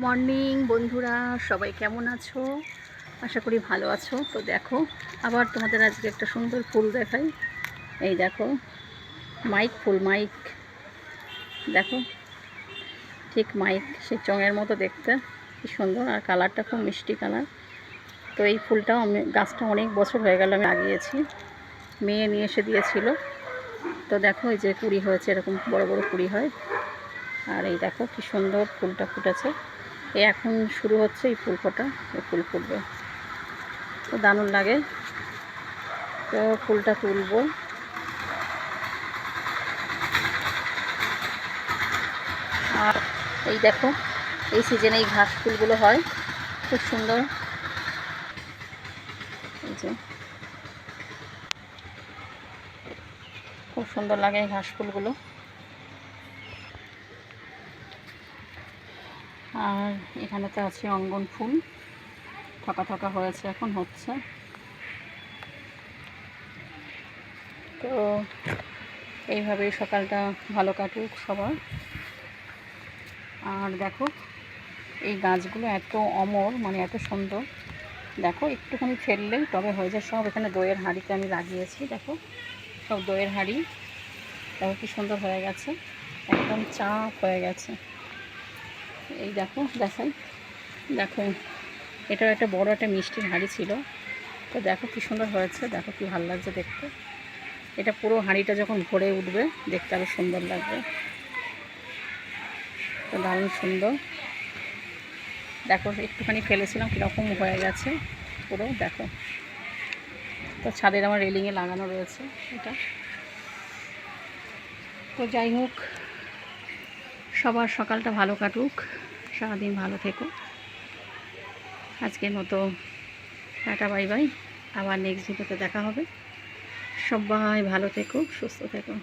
Morning বন্ধুরা, সবাই কেমন আছো? আশা করি ভালো আছো। তো দেখো, আবার তোমাদের আজকে একটা সুন্দর ফুল দেখাই। এই দেখো, মাইক ফুল। মাইক দেখো, ঠিক মাইক, সে চঙের মতো দেখতে, কি সুন্দর। আর কালারটা খুব মিষ্টি কালার। তো এই ফুলটাও আমি, গাছটা অনেক বছর হয়ে গেল আমি লাগিয়েছি, মেয়ে নিয়ে এসে দিয়েছিল। তো দেখো, এই যে কুড়ি হয়েছে, এরকম বড় বড় কুড়ি হয়। আর এই দেখো কি সুন্দর ফুলটা ফুটেছে। এই এখন শুরু হচ্ছে এই ফুল ফোটা, এই ফুল ফুটবে, তো দারুণ লাগে। তো ফুলটা তুলবো। আর এই দেখো, এই সিজনে এই ঘাস ফুলগুলো হয়, খুব সুন্দর। এই যে খুব সুন্দর লাগে এই ঘাস ফুলগুলো। আর এখানে তো আছে অঙ্গন ফুল, থকা থকা হয়েছে, এখন হচ্ছে। তো এইভাবেই সকালটা ভালো কাটুক সবার। আর দেখো, এই গাছগুলো এত অমর, মানে এত সুন্দর। দেখো, একটুখানি ফেললেই টবে হয়ে যায় সব। এখানে দইয়ের হাঁড়িতে আমি লাগিয়েছি, দেখো সব দইয়ের হাঁড়ি। দেখো কি সুন্দর হয়ে গেছে, একদম চাপ হয়ে গেছে। এই দেখো, দেখাই, দেখো এটার একটা বড় একটা মিষ্টির হাঁড়ি ছিল। তো দেখো কি সুন্দর হয়েছে, দেখো কি ভালো লাগছে দেখতে। এটা পুরো হাঁড়িটা যখন ভরে উঠবে, দেখতে আরও সুন্দর লাগবে। তো দারুণ সুন্দর। দেখো, একটুখানি ফেলেছিলাম, কীরকম হয়ে গেছে পুরো, দেখো। তো ছাদের আমার রেলিংয়ে লাগানো রয়েছে এটা। তো যাই হোক, সবার সকালটা ভালো কাটুক, সারাদিন ভালো থেকো। আজকের মতো টাটা, বাই বাই। আবার নেক্সট ভিডিওতে দেখা হবে। সবাই ভালো থেকো, সুস্থ থেকো।